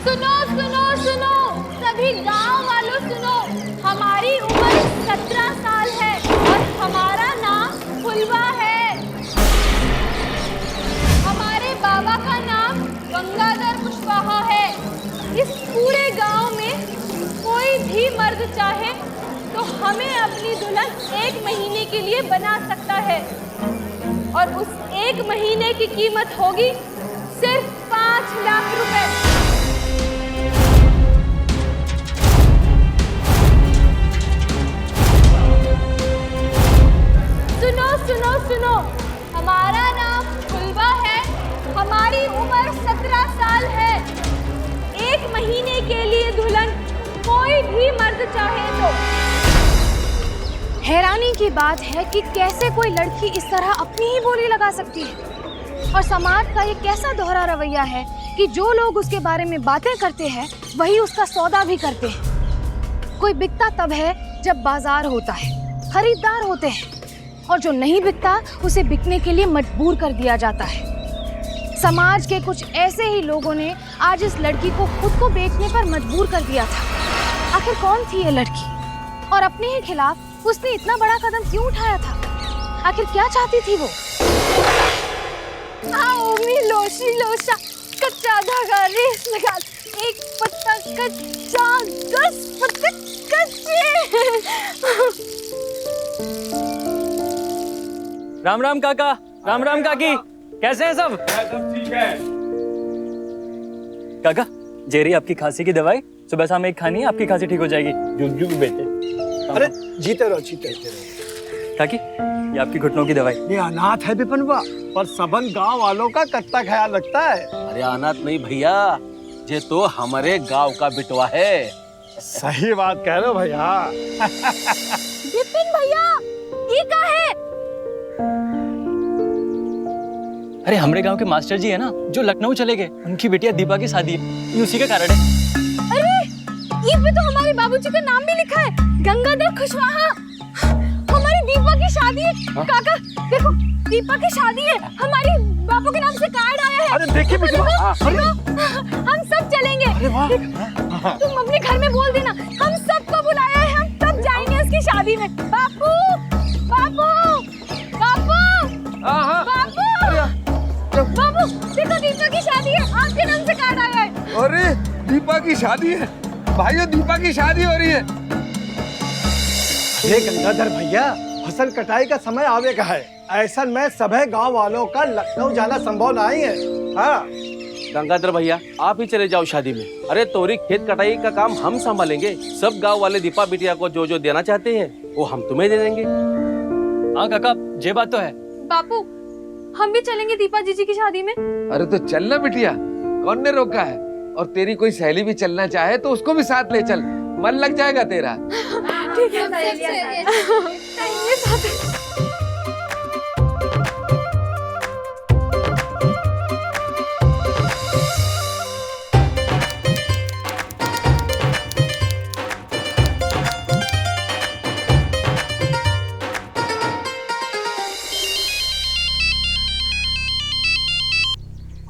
सुनो सुनो सुनो, सभी गांव वालों सुनो। हमारी उम्र 17 साल है और हमारा नाम फुलवा है। हमारे बाबा का नाम गंगाधर कुशवाहा है। इस पूरे गांव में कोई भी मर्द चाहे तो हमें अपनी दुल्हन 1 महीने के लिए बना सकता है और उस 1 महीने की कीमत होगी सिर्फ 5 लाख रुपए। सुनो सुनो सुनो, हमारा नाम फुलवा है, हमारी उम्र 17 साल है। 1 महीने के लिए दुल्हन कोई भी मर्द चाहे तो। हैरानी की बात है कि कैसे कोई लड़की इस तरह अपनी ही बोली लगा सकती है। और समाज का ये कैसा दोहरा रवैया है कि जो लोग उसके बारे में बातें करते हैं वही उसका सौदा भी करते हैं। कोई बिकता तब है जब बाजार होता है, खरीदार होते हैं, और जो नहीं बिकता उसे बिकने के लिए मजबूर कर दिया जाता है। समाज के कुछ ऐसे ही लोगों ने आज इस लड़की को खुद को बेचने पर मजबूर कर दिया था। आखिर कौन थी ये लड़की और अपने ही खिलाफ उसने इतना बड़ा कदम क्यों उठाया था? आखिर क्या चाहती थी वो? आओमी लोशी लोशा, कच्चा धागा रेस लगा, 1 पत्ता कच्चा 10 पत्ते कच्चे। राम राम काका, राम राम काकी, कैसे हैं सब? सब ठीक है। काका, जेरी आपकी खांसी की दवाई सुबह शाम एक खानी है, आपकी खांसी ठीक हो जाएगी। जुग बेटे। अरे जीते रहो। काकी, ये आपकी घुटनों की दवाई। ये अनाथ है बिपनवा, पर सबन गांव वालों का कत्ता ख्याल रखता है। अरे अनाथ नहीं भैया, ये तो हमारे गांव का बिटवा है। सही बात कह रहे हो भैया। विपिन भैया, ये का है? अरे हमारे गांव के मास्टर जी है ना, जो लखनऊ चले गए, उनकी बेटिया दीपा की शादी है, ये उसी का कारण है। अरे ये पे तो हमारे बाबूजी का नाम भी लिखा है, गंगाधर कुशवाहा। हमारी दीपा की शादी है। काका देखो, दीपा की शादी है, हमारी बापू के नाम से कार्ड आया है। अरे देखिए हम सब चलेंगे। तुम अपने घर में बोल देना, हम सबको बुलाया है, हम सब जाएंगे उसकी शादी में। बापू बापू बापू बापू बाबू, देखो दीपा की शादी है, आपके नाम से कार्ड आया है। अरे दीपा की शादी है भाइयों, दीपा की शादी हो रही है। ये गंगाधर भैया, फसल कटाई का समय आवे का है। ऐसा में सभी गांव वालों का लखनऊ जाना संभव नहीं है। हाँ गंगाधर भैया, आप ही चले जाओ शादी में। अरे तोरी खेत कटाई का काम हम संभालेंगे। सब गांव वाले दीपा बिटिया को जो जो देना चाहते हैं वो हम तुम्हें दे देंगे। हाँ काका, ये बात तो है। बापू, हम भी चलेंगे दीपा जीजी की शादी में। अरे तो चलना बिटिया, कौन ने रोका है? और तेरी कोई सहेली भी चलना चाहे तो उसको भी साथ ले चल, मन लग जाएगा तेरा। ठीक है।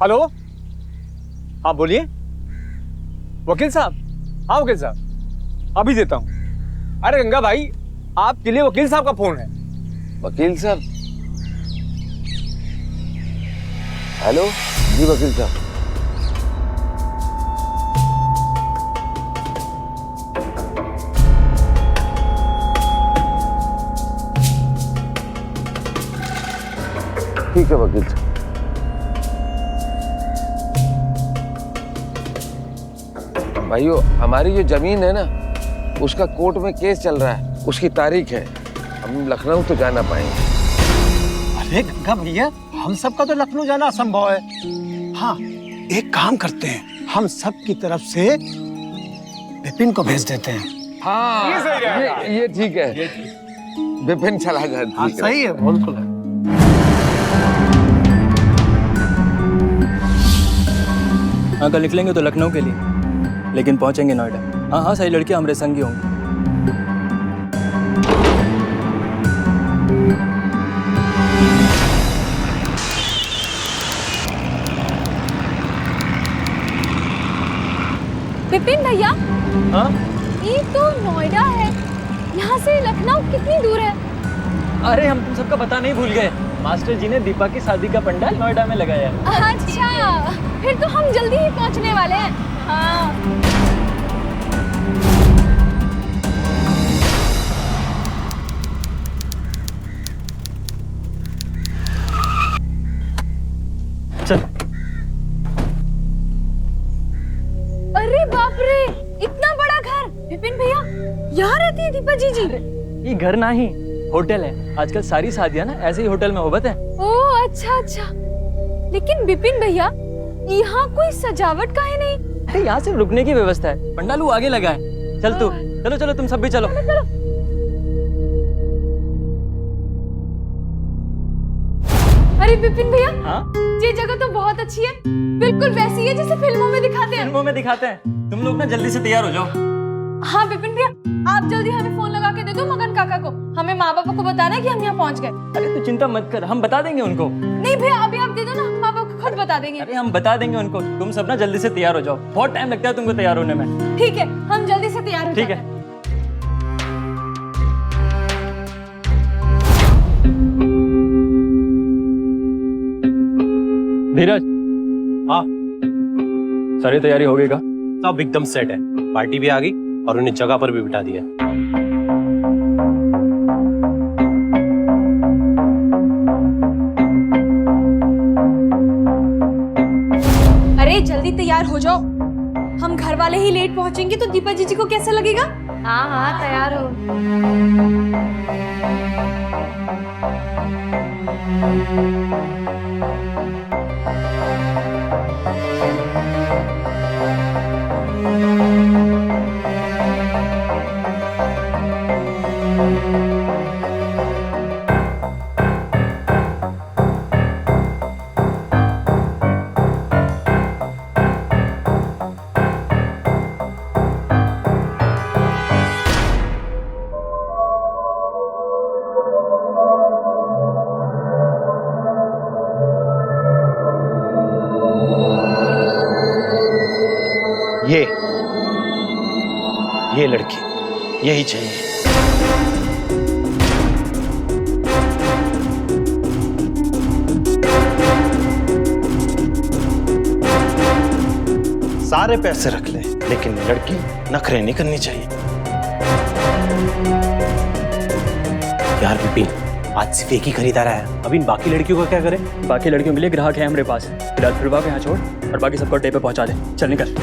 हेलो, हाँ बोलिए। वकील साहब, हाँ वकील साहब, अभी देता हूँ। अरे गंगा भाई, आपके लिए वकील साहब का फोन है। वकील साहब, हेलो जी वकील साहब। ठीक है वकील साहब। भाइयों, हमारी जो जमीन है ना, उसका कोर्ट में केस चल रहा है, उसकी तारीख है, हम लखनऊ तो जाना पाएंगे। अरे गंगा भैया, हम सबका तो लखनऊ जाना असंभव है। हाँ, एक काम करते हैं, हम सब की तरफ से विपिन को भेज देते हैं। हाँ ये ठीक है, विपिन चला जाए। हाँ सही है, बिल्कुल है। हाँ कल निकलेंगे तो लखनऊ के लिए, लेकिन पहुंचेंगे नोएडा। हाँ हाँ, सही लड़की हमारे संगी होंगी। विपिन भैया, हाँ? ये तो नोएडा है। यहाँ से लखनऊ कितनी दूर है? अरे हम तुम सबका पता नहीं भूल गए, मास्टर जी ने दीपा की शादी का पंडाल नोएडा में लगाया है। अच्छा, फिर तो हम जल्दी ही पहुँचने वाले हैं। हाँ। चल। अरे बाप रे, इतना बड़ा घर! विपिन भैया, यहाँ रहती है दीपा जी? ये घर ना ही होटल है। आजकल सारी शादियां ना ऐसे ही होटल में होबत है। ओह अच्छा अच्छा। लेकिन विपिन भैया, यहाँ कोई सजावट का है नहीं? अरे यहाँ सिर्फ रुकने की व्यवस्था है, पंडाल वो आगे लगा है। चल तू, चलो चलो तुम सब भी चलो। अरे विपिन भैया, हाँ? ये जगह तो बहुत अच्छी है, बिल्कुल वैसी है जैसे फिल्मों में दिखाते हैं। फिल्मों में दिखाते हैं। तुम लोग ना जल्दी से तैयार हो जाओ। हाँ विपिन भैया, आप जल्दी हमें फोन लगा के दे दो मगन काका को। हमें माँ बाप को बताना है कि हम यहाँ पहुँच गए। अरे तू चिंता मत कर, हम बता देंगे उनको। नहीं भैया, अभी आप दे दो ना, हम माँ बाप को खुद बता देंगे। अरे हम बता देंगे उनको। तुम सब ना जल्दी से तैयार हो जाओ, बहुत टाइम लगता है तुमको तैयार होने में। ठीक है, हम जल्दी से तैयार हो ठीक जाते है। हैं। धीरज, हाँ सारी तैयारी हो गई का? सब एकदम सेट है, पार्टी भी आ गई और उन्हें जगह पर भी बिठा दिया। अरे जल्दी तैयार हो जाओ, हम घर वाले ही लेट पहुँचेंगे तो दीपा जी को कैसा लगेगा? हाँ हाँ, तैयार हो। ये लड़की यही चाहिए। सारे पैसे रख ले, लेकिन लड़की नखरे नहीं करनी चाहिए। यार विपिन, आज सिर्फ एक ही खरीदार है, अब इन बाकी लड़कियों का क्या करें? बाकी लड़कियों के लिए ग्राहक है हमारे पास। फिलहाल फिरवा को यहाँ छोड़ और बाकी सबको टे पे पहुंचा दे। चल निकल।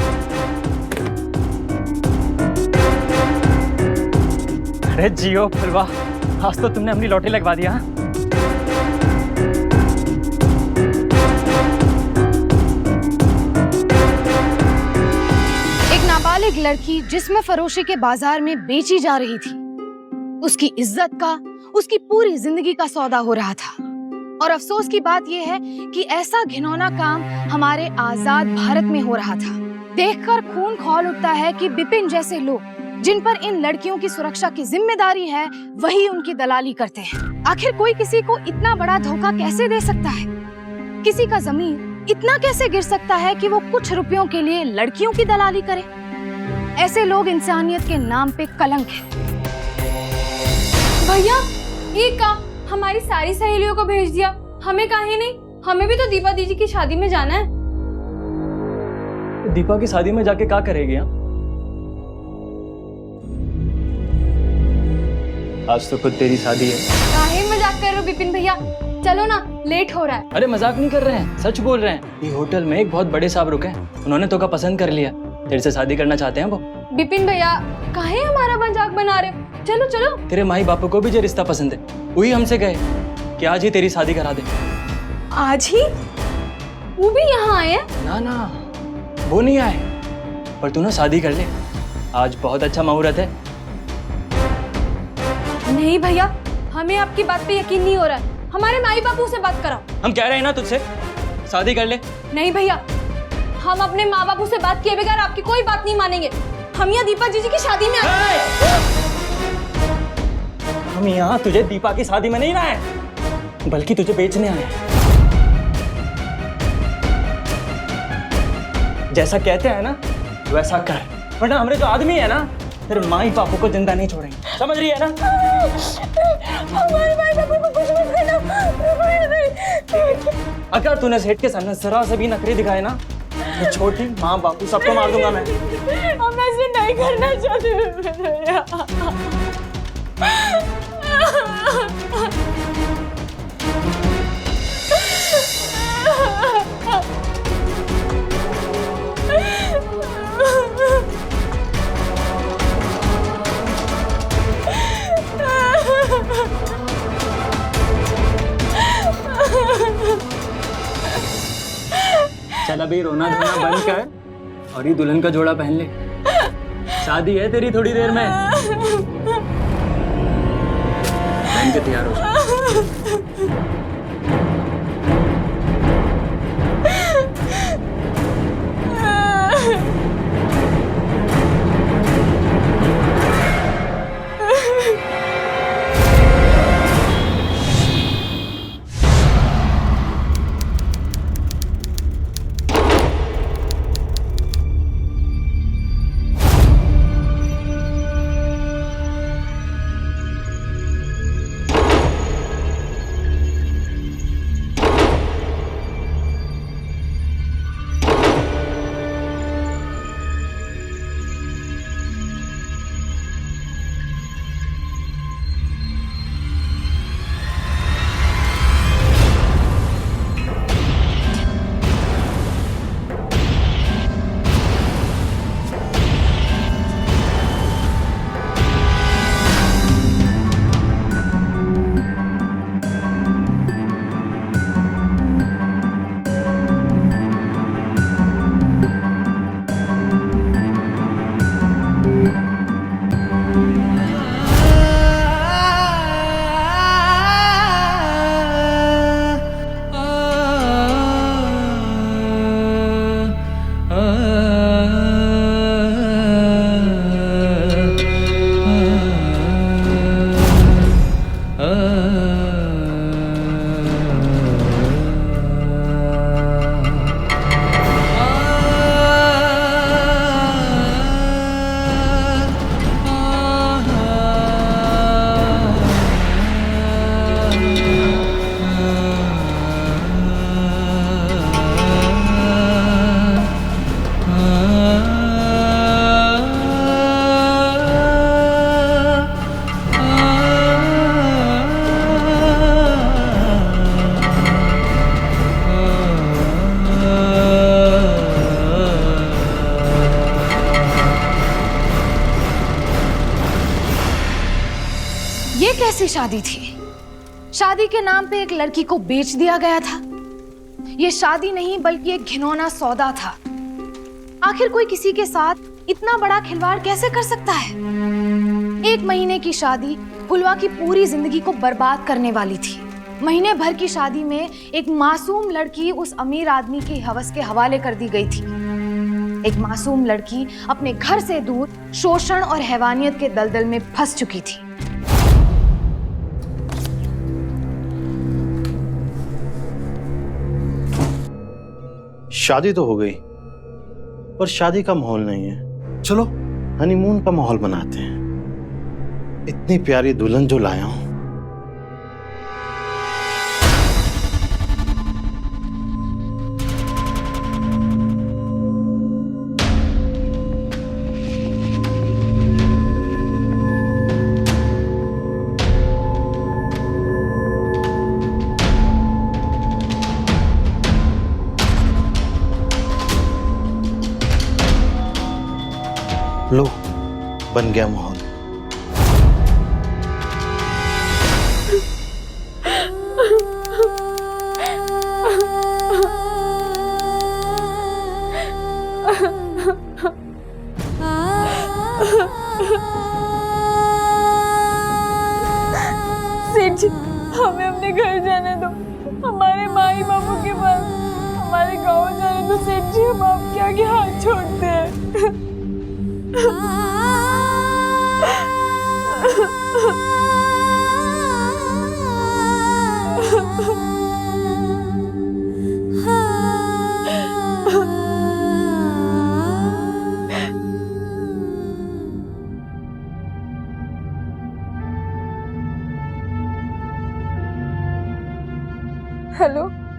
अरे जियो फिरवा, आज तो तुमने अपनी लॉटरी लगवा दिया। एक नाबालिग लड़की जिस्म फरोशी के बाजार में बेची जा रही थी, उसकी इज्जत का, उसकी पूरी जिंदगी का सौदा हो रहा था। और अफसोस की बात यह है कि ऐसा घिनौना काम हमारे आजाद भारत में हो रहा था। देखकर खून खौल उठता है कि विपिन जैसे लोग जिन पर इन लड़कियों की सुरक्षा की जिम्मेदारी है, वही उनकी दलाली करते हैं। आखिर कोई किसी को इतना बड़ा धोखा कैसे दे सकता है? किसी का जमीन इतना कैसे गिर सकता है कि वो कुछ रुपयों के लिए लड़कियों की दलाली करे? ऐसे लोग इंसानियत के नाम पे कलंक है। भैया, एक काम, हमारी सारी सहेलियों को भेज दिया, हमें काहे नहीं? हमें भी तो दीपा दीदी की शादी में जाना है। दीपा की शादी में जाके क्या करेगी? हम आज तो खुद तेरी शादी है। काहे मजाक कर रहे हो विपिन भैया? चलो ना, लेट हो रहा है। अरे मजाक नहीं कर रहे हैं, सच बोल रहे हैं। ये होटल में एक बहुत बड़े साहब रुके हैं, उन्होंने तो का पसंद कर लिया, तेरे से शादी करना चाहते हैं वो। विपिन भैया, काहे हमारा मजाक बना रहे हो? चलो चलो। तेरे माई बापू को भी जो रिश्ता पसंद है, वही हमसे गए कि आज ही तेरी शादी करा दे। आज ही? वो भी यहाँ आए हैं? ना ना, वो नहीं आए, पर तू ना शादी कर ले, आज बहुत अच्छा मुहूर्त है। नहीं भैया, हमें आपकी बात पे यकीन नहीं हो रहा है। हमारे माई बापू से बात कराओ। हम कह रहे हैं ना तुझसे, शादी कर ले। नहीं भैया, हम अपने माँ बापू से बात किए बगैर आपकी कोई बात नहीं मानेंगे। हम यहाँ दीपा जीजी की शादी में आए। हम यहाँ तुझे दीपा की शादी में नहीं लाए, बल्कि तुझे बेचने आए। जैसा कहते हैं ना, वैसा कर। वरना हमारे जो आदमी है ना तेरे माँ ही पापू को जिंदा नहीं छोड़ेंगे, समझ रही है ना? हमारे भाई बाबू को कुछ मत करना। अगर तूने सेठ के सामने जरा से भी नखरे दिखाए ना तो छोटी माँ बापू सबको मार दूंगा मैं। हम ऐसे नहीं करना चाहते। चल अभी रोना धोना बंद कर और ये दुल्हन का जोड़ा पहन ले, शादी है तेरी थोड़ी देर में। पहन के तैयार हो जा। ये कैसी शादी थी? शादी के नाम पे एक लड़की को बेच दिया गया था। ये शादी नहीं बल्कि एक घिनौना सौदा था। आखिर कोई किसी के साथ इतना बड़ा खिलवाड़ कैसे कर सकता है? 1 महीने की शादी फुलवा की पूरी जिंदगी को बर्बाद करने वाली थी। महीने भर की शादी में एक मासूम लड़की उस अमीर आदमी की हवस के हवाले कर दी गई थी। एक मासूम लड़की अपने घर से दूर शोषण और हैवानियत के दलदल में फंस चुकी थी। शादी तो हो गई पर शादी का माहौल नहीं है। चलो हनीमून का माहौल बनाते हैं। इतनी प्यारी दुल्हन जो लाया हूं। लो बन गया माहौल। सेठ जी, हमें अपने घर जाने दो, हमारे माई बाबू के पास, हमारे गांव जाने दो सेठ जी। हम आपके आगे हाथ छोड़ते हैं।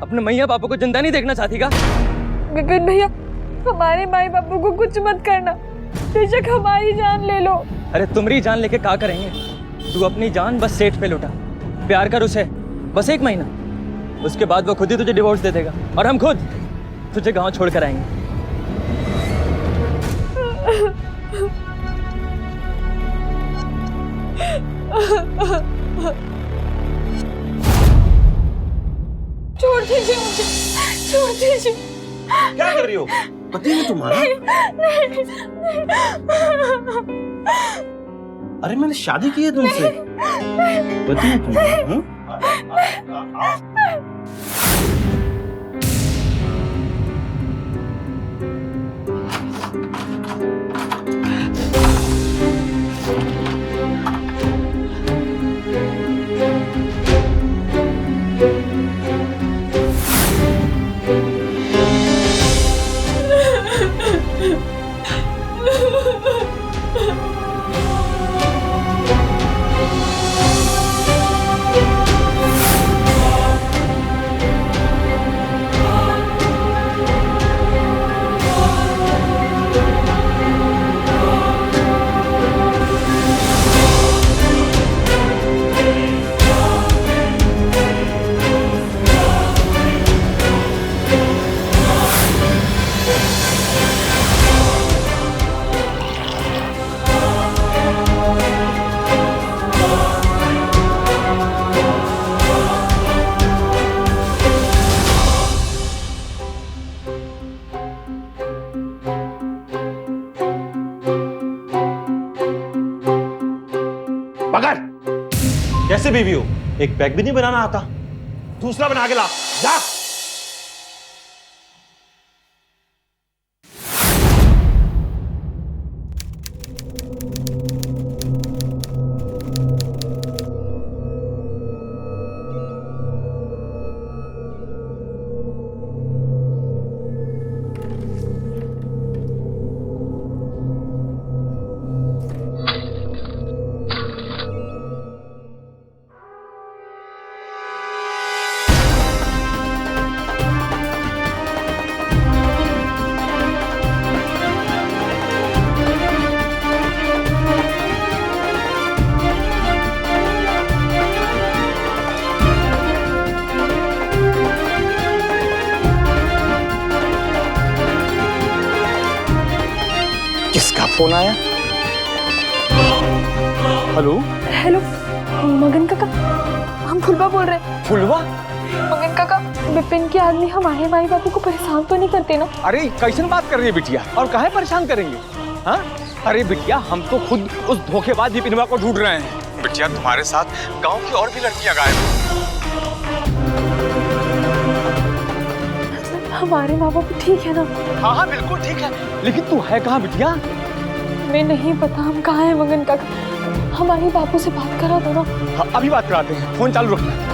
अपने मैया बापू को जिंदा नहीं देखना चाहती का? गगन भैया, हमारे माई बापू को कुछ मत करना, बेशक हमारी जान ले लो। अरे तुम्हारी जान लेके क्या करेंगे? तू अपनी जान बस सेठ पे लुटा, प्यार कर उसे बस 1 महीना, उसके बाद वो खुद ही तुझे डिवोर्स दे देगा और हम खुद तुझे गांव छोड़ कर आएंगे। छोड़ दीजिए मुझे, छोड़ दीजिए। क्या कर रही हो? पति है तुम्हारा? अरे मैंने शादी की है तुमसे। पति है तुम्हारा? हाँ? कैसे बीवी हो? एक पैक भी नहीं बनाना आता, दूसरा बना के ला जा। किसका फोन आया? हेलो हेलो, मगन काका, हम फुलवा बोल रहे हैं। फुलवा? मगन काका, विपिन के आदमी हमारे माई बापू को परेशान तो नहीं करते ना? अरे कैसन बात कर रही है बिटिया, और काहे परेशान करेंगे? हाँ, अरे बिटिया हम तो खुद उस धोखेबाज विपिनवा को ढूंढ रहे हैं। बिटिया तुम्हारे साथ गांव की और भी लड़कियां गायब हैं। हमारे माँ बाप ठीक है ना? हाँ हाँ बिल्कुल ठीक है, लेकिन तू है कहाँ बिटिया? मैं नहीं पता हम कहाँ हैं मगन काका, हमारे बापू से बात करा दो ना। हाँ, अभी बात कराते हैं, फोन चालू रखना।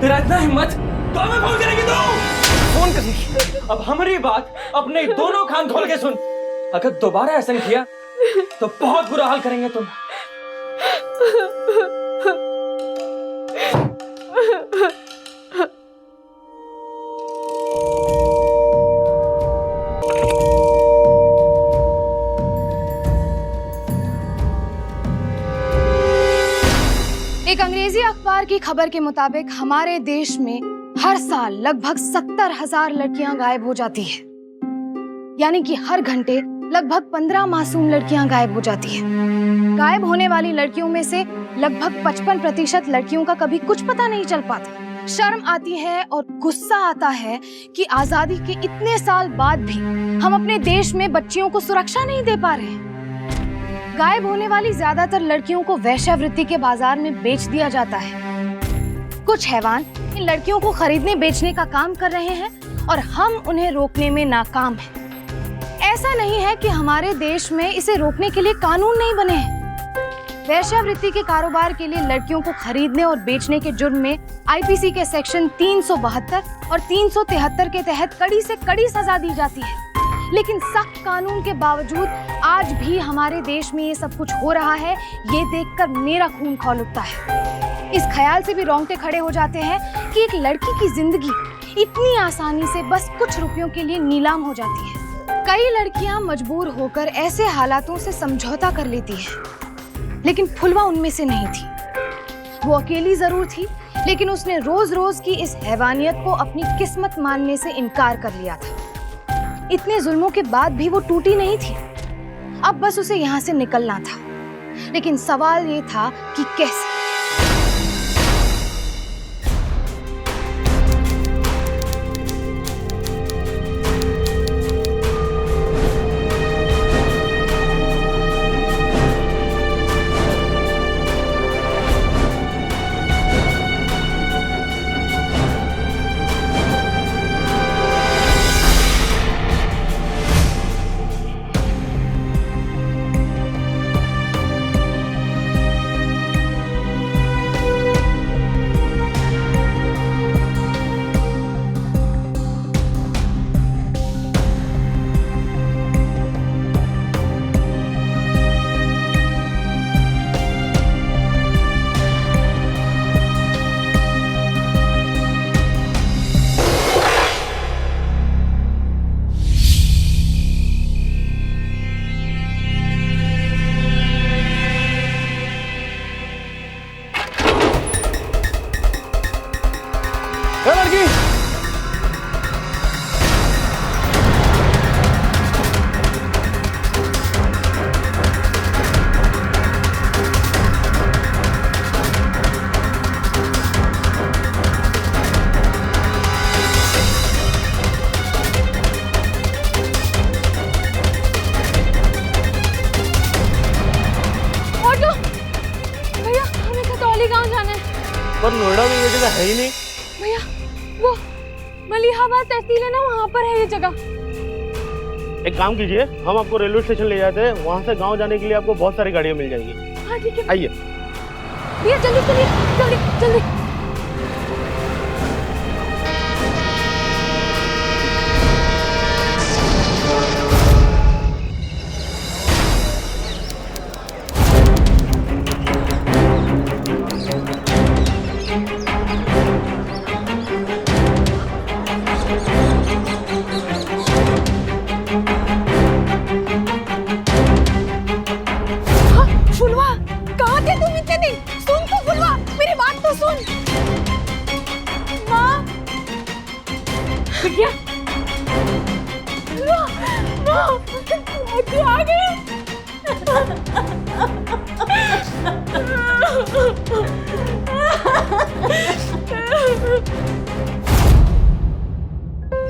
तेरा इतना हिम्मत तो हमें फोन करेगी तू? फोन करेगी? अब हमारी बात अपने दोनों कान खोल के सुन, अगर दोबारा ऐसा नहीं किया तो बहुत बुरा हाल करेंगे तुम। एक अंग्रेजी अखबार की खबर के मुताबिक हमारे देश में हर साल लगभग 70,000 लड़कियां गायब हो जाती हैं। यानी कि हर घंटे लगभग 15 मासूम लड़कियां गायब हो जाती हैं। गायब होने वाली लड़कियों में से लगभग 55% लड़कियों का कभी कुछ पता नहीं चल पाता। शर्म आती है और गुस्सा आता है कि आजादी के इतने साल बाद भी हम अपने देश में बच्चियों को सुरक्षा नहीं दे पा रहे हैं। गायब होने वाली ज्यादातर लड़कियों को वेश्यावृत्ति के बाजार में बेच दिया जाता है। कुछ हैवान इन लड़कियों को खरीदने बेचने का काम कर रहे हैं और हम उन्हें रोकने में नाकाम हैं। ऐसा नहीं है कि हमारे देश में इसे रोकने के लिए कानून नहीं बने हैं। वेश्यावृत्ति के कारोबार के लिए लड़कियों को खरीदने और बेचने के जुर्म में आईपीसी के सेक्शन 372 और 373 के तहत कड़ी से कड़ी सजा दी जाती है। लेकिन सख्त कानून के बावजूद आज भी हमारे देश में ये सब कुछ हो रहा है, ये देखकर मेरा खून खौल उठता है। इस ख्याल से भी रोंगटे खड़े हो जाते हैं कि एक लड़की की जिंदगी इतनी आसानी से बस कुछ रुपयों के लिए नीलाम हो जाती है। कई लड़कियां मजबूर होकर ऐसे हालातों से समझौता कर लेती हैं, लेकिन फुलवा उनमें से नहीं थी। वो अकेली जरूर थी, लेकिन उसने रोज रोज की इस हैवानियत को अपनी किस्मत मानने से इनकार कर लिया था। इतने जुल्मों के बाद भी वो टूटी नहीं थी। अब बस उसे यहाँ से निकलना था, लेकिन सवाल ये था कि कैसे। पर नोएडा में ये जगह है ही नहीं। भैया वो मलिहाबाद तहसील है ना, वहाँ पर है ये जगह। एक काम कीजिए, हम आपको रेलवे स्टेशन ले जाते हैं, वहाँ से गांव जाने के लिए आपको बहुत सारी गाड़ियाँ मिल जाएंगी। हाँ ठीक है, आइए। भैया जल्दी चलिए, जल्दी जल्दी।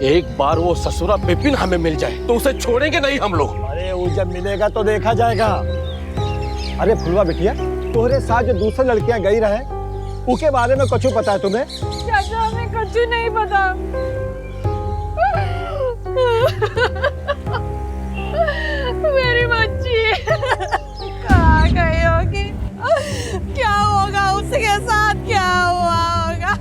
एक बार वो ससुरा बिपिन हमें मिल जाए तो उसे छोड़ेंगे नहीं हम लोग। अरे वो जब मिलेगा तो देखा जाएगा। अरे फुलवा बिटिया, तोहरे साथ जो दूसरी लड़कियां गई रहे उसके बारे में कुछ पता है तुम्हें? चाचा हमें कुछ नहीं पता। मेरी बच्ची कहाँ गई होगी? क्या होगा उसके साथ, क्या हुआ होगा?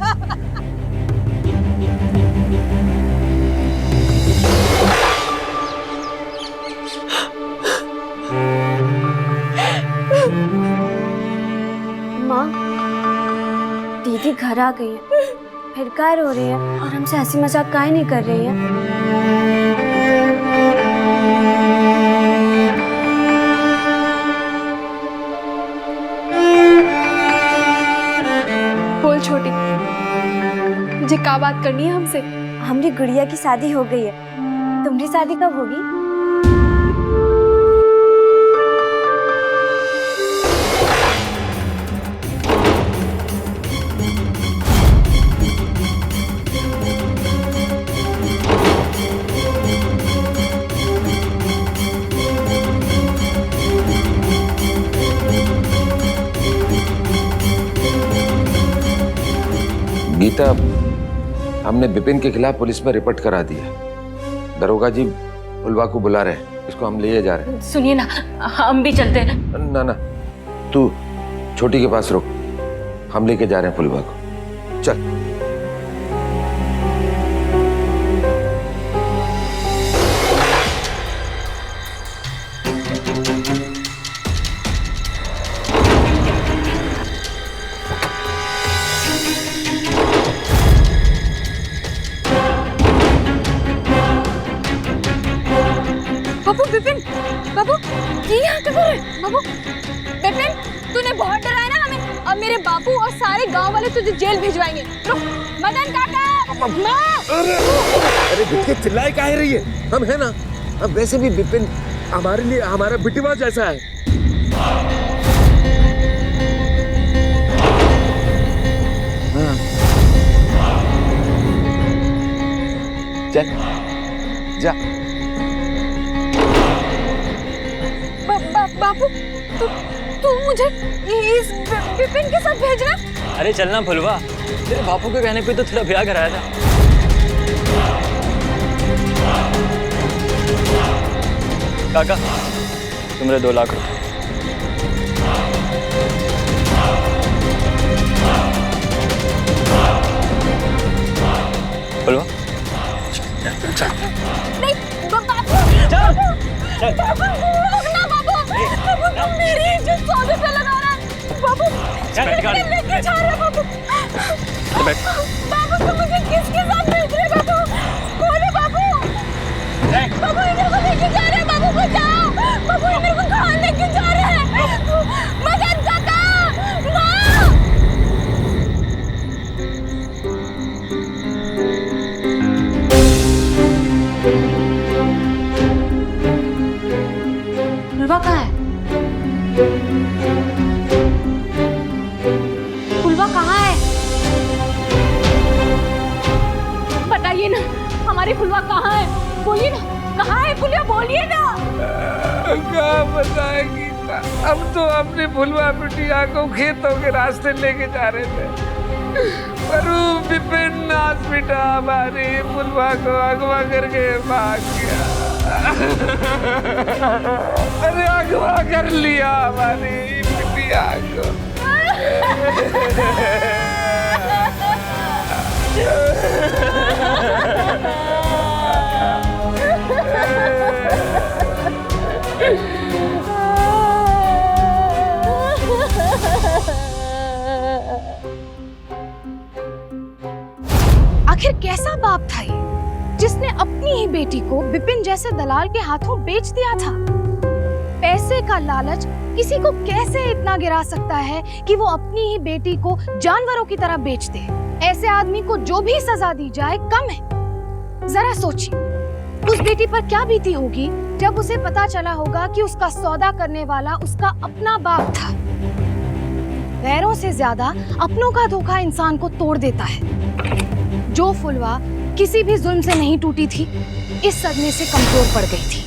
माँ, दीदी घर आ गई है, फिर क्या रो रही है और हमसे हंसी मजाक काहे नहीं कर रही है? बोल छोटी, मुझे क्या बात करनी है हमसे? हमारी गुड़िया की शादी हो गई है, तुम्हारी शादी कब होगी? बेटा, हमने विपिन के खिलाफ पुलिस में रिपोर्ट करा दिया। दरोगा जी फुलवा को बुला रहे हैं, इसको हम लिए जा रहे हैं। सुनिए ना, हम भी चलते हैं। ना ना, तू छोटी के पास रुक, हम लेके जा रहे हैं फुलवा को। चल। बाबू विपिन, बाबू ये यहाँ क्या कर रहे हैं? बाबू विपिन, तूने बहुत डराया ना हमें। अब मेरे बापू और सारे गांव वाले तुझे जेल भिजवाएंगे। रुक, मदन काका, माँ। अरे बिटिया चिल्लाए काहे रही है? हम है ना। अब वैसे भी विपिन हमारे लिए हमारा बिटिवा जैसा है। हाँ। चल जा। बापू, तू मुझे इस विपिन के साथ भेज रहा है? अरे चलना फुलवा, तेरे बापू के कहने पे तो तेरा ब्याह कराया था। काका, तुम्हारे 2 लाख रुपए। फुलवा नहीं, बापू, रुकना बाबू, तुम मेरी इज्जत सौदे पे लगा रहा है। बाबू, लेके जा रहे बाबू। बाबू, तुम मुझे किसके साथ भेज रहे बाबू? कौन है बाबू? बाबू इधर को लेके जा रहे हैं, बाबू बचाओ। बाबू इधर को कहाँ लेके जा रहे हैं? मदन काका, माँ। फुलवा कहाँ है? फुलवा कहाँ है? बताइए ना, हमारी फुलवा कहाँ है? बोलिए ना, कहाँ है फुलवा? बोलिए ना। क्या बताएगी? हम तो अपने फुलवा बिटिया को खेतों के रास्ते लेके जा रहे थे, पर विपिन नाथ बेटा हमारी फुलवा को अगवा करके भाग गया। अरे अगवा कर लिया हमारी बिटिया को। आखिर कैसा बाप था ये, जिसने अपनी ही बेटी को विपिन जैसे दलाल के हाथों बेच दिया था? पैसे का लालच किसी को कैसे इतना गिरा सकता है कि वो अपनी ही बेटी को जानवरों की तरह बेच दे? ऐसे आदमी को जो भी सजा दी जाए कम है। जरा सोचिए, उस बेटी पर क्या बीती होगी जब उसे पता चला होगा कि उसका सौदा करने वाला उसका अपना बाप था। गैरों से ज्यादा अपनों का धोखा इंसान को तोड़ देता है। जो फुलवा किसी भी जुल्म से नहीं टूटी थी, इस सदमे से कमजोर पड़ गई थी।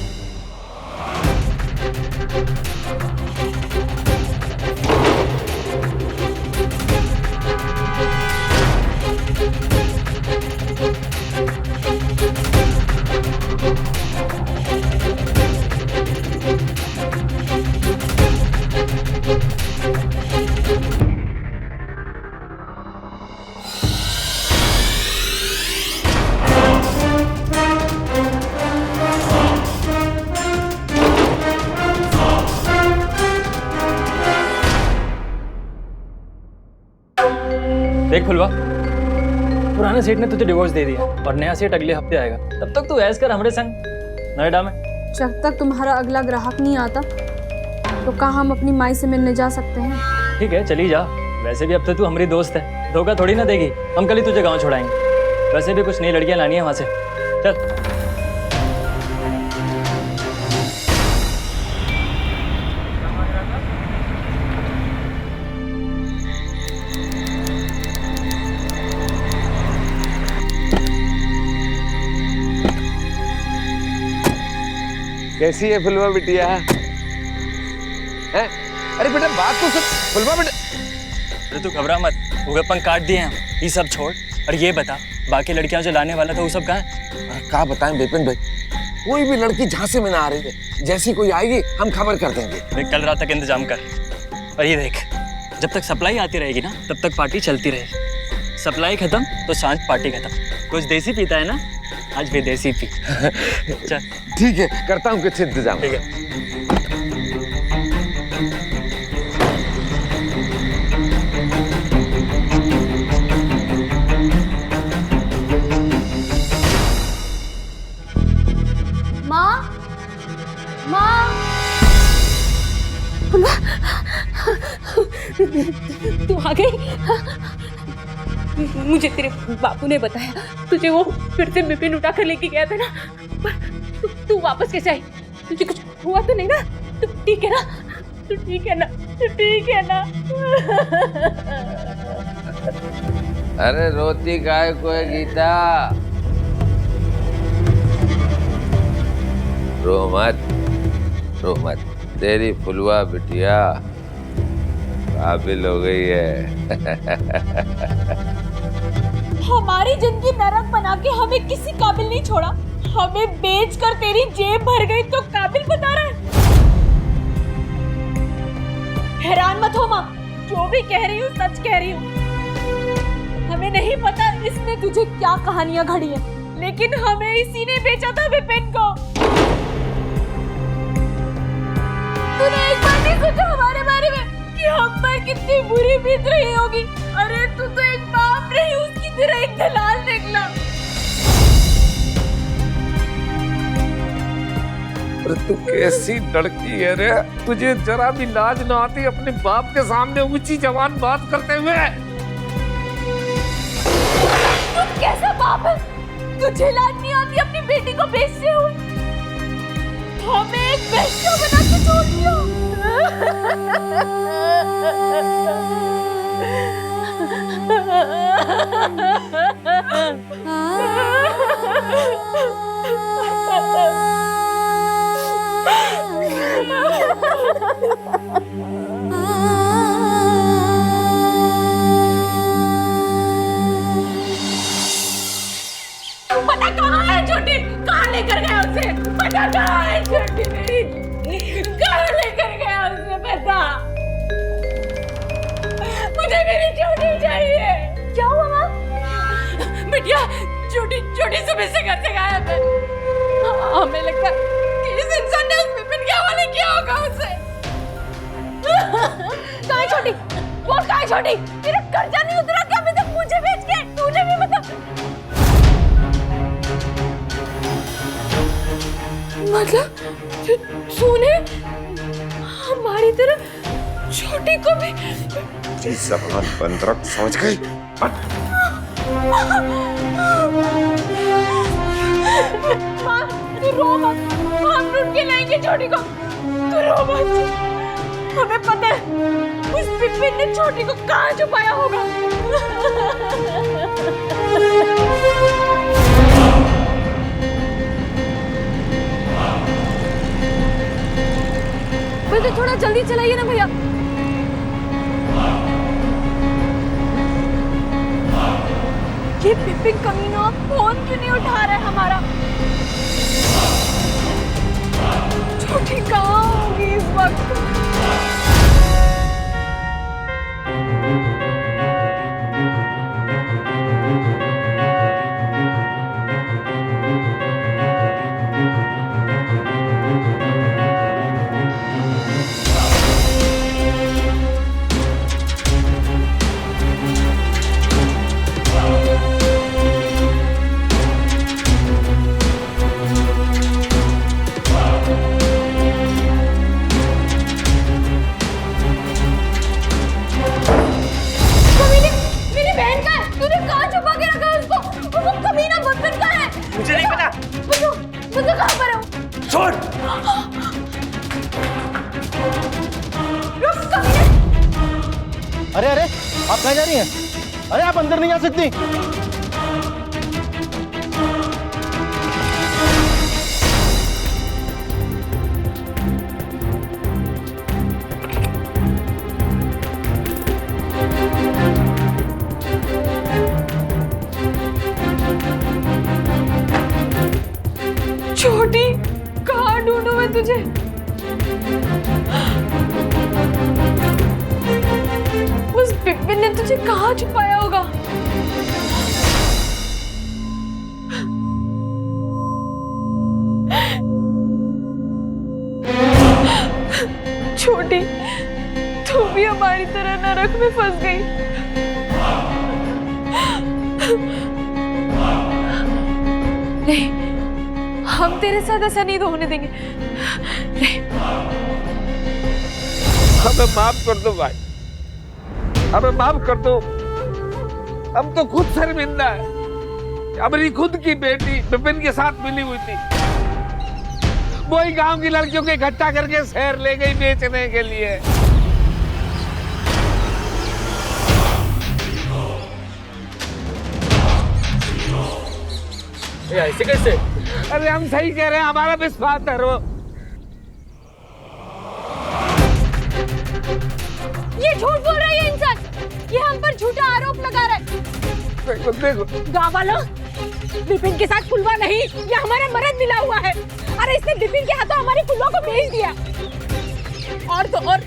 देख फुलवा, पुराने सेठ ने तुझे डिवोर्स दे दिया और नया सेठ अगले हफ्ते आएगा। तब तक तू ऐश कर हमारे संग नोएडा में। जब तक तुम्हारा अगला ग्राहक नहीं आता तो कहाँ हम अपनी माई से मिलने जा सकते हैं? ठीक है, चली जा। वैसे भी अब तो तू हमारी दोस्त है, धोखा थोड़ी ना देगी। हम कल ही तुझे गाँव छोड़ाएंगे। वैसे भी कुछ नई लड़कियां लानी है वहां से। चल। कैसी है फुलवा बिटिया? है? अरे बेटा बात तो सुन। फुलवा बेटा, अरे तू घबरा मत, वो अपन काट दिए हैं। ये सब छोड़, और ये बता, बाकी लड़कियां जो लाने वाला था वो सब कहाँ है? क्या बताएं विपिन भाई, कोई भी लड़की झांसे में ना आ रही है। जैसी कोई आएगी हम खबर कर देंगे। देख, कल रात तक इंतजाम कर। और ये देख, जब तक सप्लाई आती रहेगी ना तब तक पार्टी चलती रहेगी। सप्लाई खत्म तो सांझ पार्टी खत्म। कुछ देसी पीता है ना, आज विदेशी पी। चल ठीक है, करता हूँ कुछ इंतजाम। ठीक है। माँ, माँ, तू आ गई? मुझे तेरे बापू ने बताया तुझे वो फिर से विपिन उठा कर लेके गया था ना, पर तू वापस कैसे आई? तुझे कुछ हुआ तो नहीं ना? तू ठीक है ना? तू ठीक है ना? तू ठीक है ना? अरे रोती गाय को है गीता, रो मत, तेरी फुलवा बिटिया काबिल हो गई है। हमारी जिंदगी नरक बना के हमें किसी काबिल नहीं छोड़ा। हमें बेचकर तेरी जेब भर गई तो काबिल बता रहा है। हैरान मत हो माँ, जो भी कह रही हूँ सच कह रही हूँ। हमें नहीं पता इसने तुझे क्या कहानियां घड़ी है, लेकिन हमें इसी ने बेचा था विपिन को। तूने एक बार नहीं सोचा हमारे बारे में कि हम पर कितनी बुरी बीत रही होगी? अरे तू तो एक बाप नहीं, उसकी तरह एक दलाल निकला। अरे तू कैसी लड़की है रे, तुझे जरा भी लाज ना आती अपने बाप के सामने ऊंची जवान बात करते हुए? तू कैसा बाप है? तुझे लाज नहीं आती अपनी बेटी को बेचते हुए? हमें एक बेस्टो बना के छोड़ दिया। पता कहाँ है छोटी? कहाँ लेकर गया उसे? पता कहाँ है छोटी मेरी? कहाँ लेकर गया उसे? पता मुझे मेरी छोटी चाहिए। क्या हुआ माँ? बिटिया छोटी सुबह से घर से गायब है। हमें लगता है कि इस इंसान ने उस विपिन के हवाले किया होगा उसे। कहाँ है छोटी? वो कहाँ है छोटी? मेरा कर्जा नहीं उतरा क्या अभी तक मुझे बेच के? तुझे भी बता। मतलब तूने हमारी तरह छोटी को भी? जबान बंद रख, समझ गई? माँ तू रो मत, हम ढूंढ के लाएंगे छोटी को। तू रो मत, हमें पता है उस विपिन ने छोटी को कहाँ छुपाया होगा। बल्कि थोड़ा जल्दी चलाइए ना भैया। ये विपिन कमीना फोन क्यों नहीं उठा रहा है हमारा? छोटी कहाँ होगी इस वक्त? अरे अरे, आप कहाँ जा रही हैं? अरे आप अंदर नहीं आ सकती। छोटी, कहाँ ढूंढूं मैं तुझे? उस बिपिन ने तुझे कहाँ छुपाया होगा? छोटी, तू भी हमारी तरह नरक में फंस गई। नहीं, हम तेरे साथ ऐसा नहीं होने देंगे। नहीं। हमें माफ कर दो भाई, हमें माफ कर दो। हम तो खुद शर्मिंदा है। हमारी खुद की बेटी बिपिन के साथ मिली हुई थी, वही गांव की लड़कियों को इकट्ठा करके शहर ले गई बेचने के लिए। ऐसे कैसे? अरे हम सही कह रहे हैं, हमारा विश्वास करो। ये झूठ बोल रहा है इंसान, ये हम पर झूठा आरोप लगा रहा है। देखो देखो गाँव वालों, बिपिन के साथ फुलवा नहीं, ये हमारा मर्द मिला हुआ है। अरे इसने बिपिन के हाथों हमारी फुलवा को भेज दिया, और तो और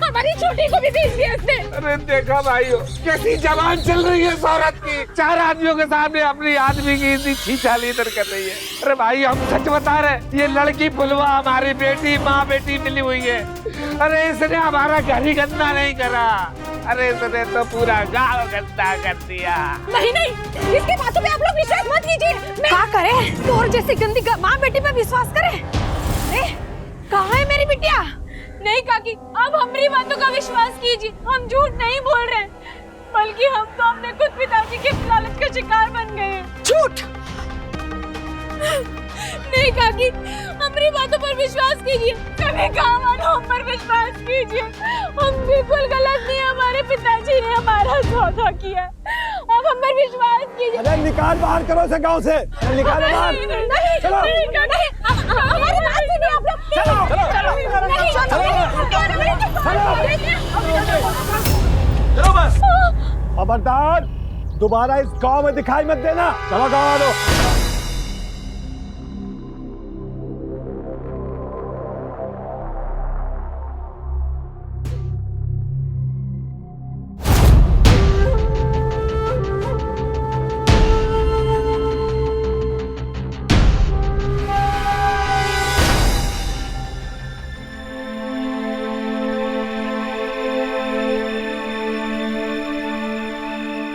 हमारी छोटी को भी भेज दिया इसने। अरे देखा भाइयों, कैसी जबान चल रही है इस औरत की। 4 आदमियों के सामने अपनी आदमी की इतनी छीछालीतर कर रही है। अरे भाई हम सच बता रहे, ये लड़की फुलवा हमारी बेटी माँ बेटी मिली हुई है। अरे इसने हमारा घर ही गंदा नहीं करा, अरे इसने तो पूरा गाँव गंदा कर दिया। नहीं नहीं, इसकी बातों पे आप लोग विश्वास मत कीजिए। क्या करें? तोर जैसी गंदी माँ बेटी पे विश्वास करें? कहाँ है मेरी बिटिया? नहीं काकी, अब हमारी बातों का विश्वास कीजिए, हम झूठ नहीं बोल रहे, बल्कि हम तो अपने खुद पिताजी के लालच का शिकार बन गए हैं। झूठ! नहीं काकी, हमारी बातों पर विश्वास कीजिए, कभी गाँव वालों हम पर विश्वास कीजिए। हम बिल्कुल गलत नहीं, हमारे पिताजी ने हमारा सौदा किया, अब हम पर विश्वास कीजिए। अरे निकाल बाहर करो से गांव से, निकालो बाहर। चलो हमारी बात सुनिए आप लोग। चलो चलो बस, खबरदार दोबारा इस गांव में दिखाई मत देना। चलो गांव वालों।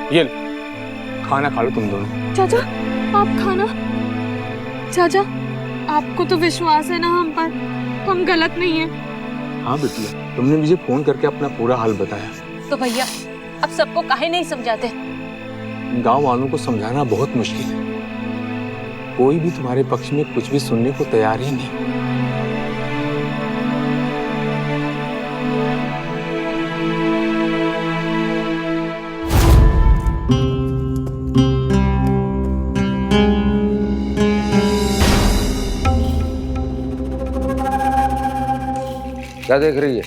ये खाना खा लो तुम दोनों। चाचा, आप खाना। चाचा, आपको तो विश्वास है ना हम पर, हम गलत नहीं है। हाँ बिटिया, तुमने मुझे फोन करके अपना पूरा हाल बताया। तो भैया अब सबको काहे नहीं समझाते? गांव वालों को समझाना बहुत मुश्किल है, कोई भी तुम्हारे पक्ष में कुछ भी सुनने को तैयार ही नहीं। क्या देख रही है?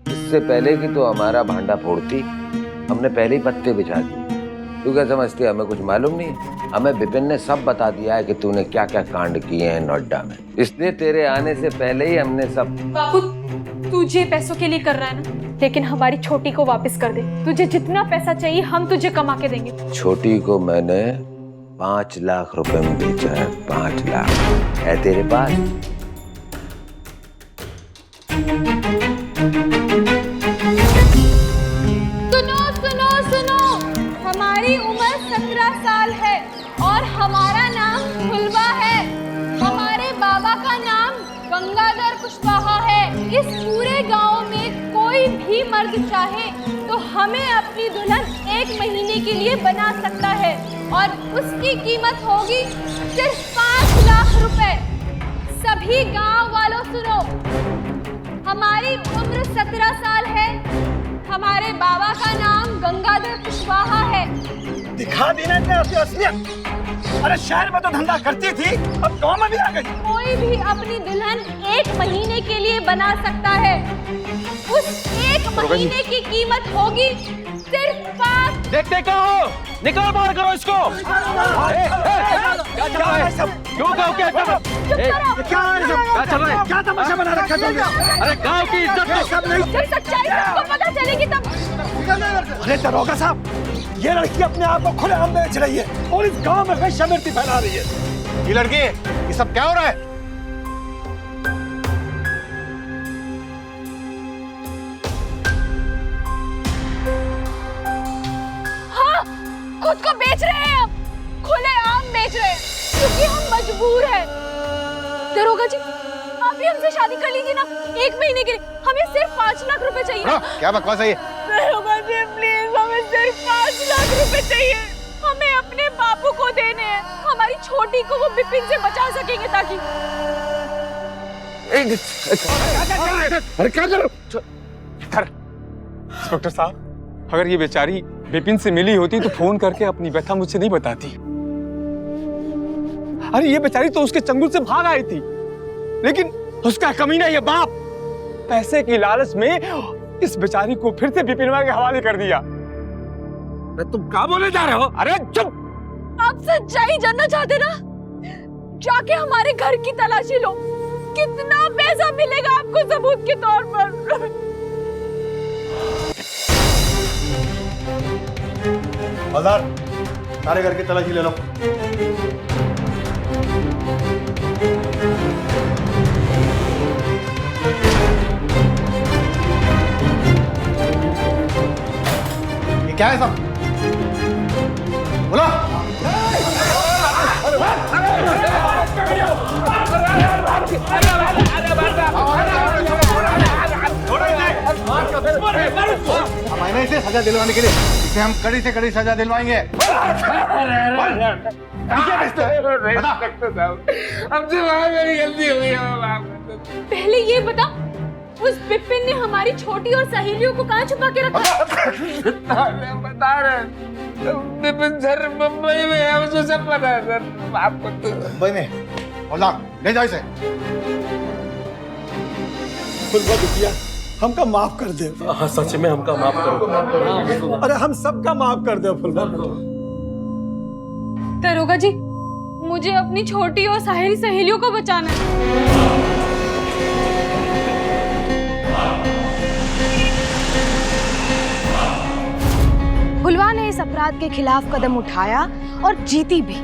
इससे पहले कि तो हमारा भांडा फोड़ती, हमने पहले ही पत्ते बिछा दिए। तू क्या समझती है हमें कुछ मालूम नहीं है? हमें बिपिन ने सब बता दिया है कि तूने क्या क्या कांड किए हैं नोएडा में, इसलिए तेरे आने से पहले ही हमने सब। बापू, तुझे पैसों के लिए कर रहा है ना, लेकिन हमारी छोटी को वापस कर दे। तुझे जितना पैसा चाहिए हम तुझे कमा के देंगे। छोटी को मैंने 5 लाख रुपए में बेचा है। 5 लाख है तेरे पास? सुनो सुनो सुनो, हमारी उम्र 17 साल है और हमारा नाम फुलवा है। हमारे बाबा का नाम गंगाधर कुशवाहा है। इस पूरे गांव में कोई भी मर्द चाहे तो हमें अपनी दुल्हन 1 महीने के लिए बना सकता है और उसकी कीमत होगी सिर्फ 5 लाख रुपए। सभी गांव वालों सुनो, हमारी उम्र 17 साल है, हमारे बाबा का नाम गंगाधर कुशवाहा है। दिखा देना क्या असलियत। अरे शहर में तो धंधा करती थी, अब गांव में भी आ गई। कोई भी अपनी दुल्हन 1 महीने के लिए बना सकता है। उस 1 महीने की कीमत होगी सिर्फ 5। देखते क्या हो, निकाल बाहर करो इसको। क्या चल रहा है सब? क्यों गाँव की इज्जत? क्या चल रहा है? क्या तमाशा बना रखा है? अरे गाँव की इज्जत सब नहीं। जब सच्चाई सबको पता चलेगी तब। अरे दरोगा साहब, ये लड़की अपने आप को खुलेआम बेच रही है और इस गांव में वेश्यावृत्ति फैला रही है। ये लड़की, ये सब क्या हो रहा है? हाँ, खुद को बेच रहे हैं हम, खुलेआम बेच रहे हैं, क्योंकि हम मजबूर हैं। दरोगा जी, आप ही हमसे शादी कर लीजिए ना, 1 महीने के लिए। हमें सिर्फ 5 लाख रुपए चाहिए। क्या बकवास है ये? दरोगा जी प्लीज, हमें सिर्फ 5 लाख रुपए चाहिए। हमें अपने बापू को देने हैं, हमारी छोटी को वो बिपिन से बचा सकेंगे ताकि। अरे क्या करो? इंस्पेक्टर साहब, अगर ये बेचारी बिपिन से मिली होती तो फोन करके अपनी व्यथा मुझसे नहीं बताती। अरे ये बेचारी तो उसके चंगुल से भाग आई थी, लेकिन उसका कमीना ये बाप पैसे की लालच में इस बेचारी को फिर से बिपिनवा के हवाले कर दिया। अरे तुम क्या बोले जा रहे हो? अरे चुप! आप सच्चाई जानना चाहते ना? जाके हमारे घर की तलाशी लो, कितना पैसा मिलेगा आपको सबूत के तौर पर। हवलदार, सारे घर की तलाशी ले लो। ये क्या है सब? बोलो। हम इसे सजा दिलवाने के लिए इसे हम कड़ी से कड़ी सजा दिलवाएंगे। हमसे मेरी गलती हो गई। पहले ये बता, उस बिपिन ने हमारी छोटी और सहेलियों को कहाँ छुपा के रखा? बता रहे बिपिन सर मुंबई में है, मुझे सब पता है सर। आपको तो मुंबई में? हवलदार, ले जाओ इसे। फुलवा बिटिया, हमका माफ कर दे। हाँ, सच में हमका माफ करो। अरे हम सबका माफ कर दे फुलवा। दरोगा जी, मुझे अपनी छोटी और सहेलियों को बचाना है। फुलवा ने इस अपराध के खिलाफ कदम उठाया और जीती भी,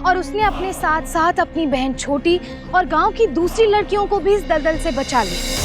और उसने अपने साथ साथ अपनी बहन छोटी और गांव की दूसरी लड़कियों को भी इस दलदल से बचा लिया।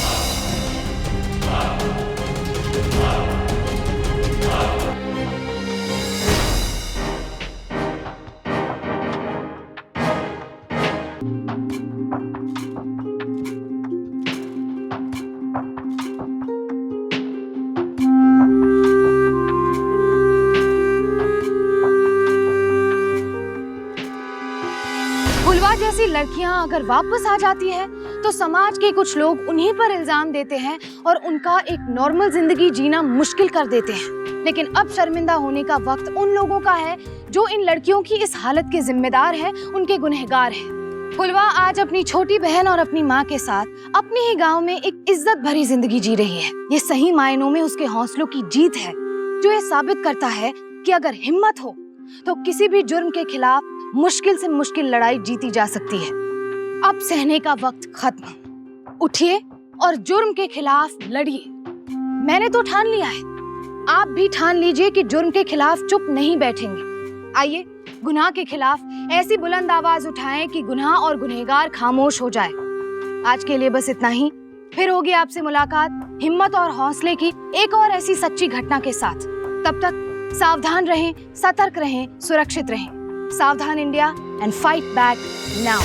फुलवा जैसी लड़कियां अगर वापस आ जाती है तो समाज के कुछ लोग उन्हीं पर इल्जाम देते हैं और उनका एक नॉर्मल जिंदगी जीना मुश्किल कर देते हैं। लेकिन अब शर्मिंदा होने का वक्त उन लोगों का है जो इन लड़कियों की इस हालत के जिम्मेदार हैं, उनके गुनहगार हैं। फुलवा आज अपनी छोटी बहन और अपनी माँ के साथ अपने ही गांव में एक इज्जत भरी जिंदगी जी रही है। ये सही मायनों में उसके हौसलों की जीत है, जो ये साबित करता है कि अगर हिम्मत हो तो किसी भी जुर्म के खिलाफ मुश्किल से मुश्किल लड़ाई जीती जा सकती है। अब सहने का वक्त खत्म, उठिए और जुर्म के खिलाफ लड़िए। मैंने तो ठान लिया है, आप भी ठान लीजिए कि जुर्म के खिलाफ चुप नहीं बैठेंगे। आइए गुनाह के खिलाफ ऐसी बुलंद आवाज उठाएं कि गुनाह और गुनहगार खामोश हो जाए। आज के लिए बस इतना ही, फिर होगी आपसे मुलाकात हिम्मत और हौसले की एक और ऐसी सच्ची घटना के साथ। तब तक सावधान रहें, सतर्क रहें, सुरक्षित रहें। सावधान India and fight back now.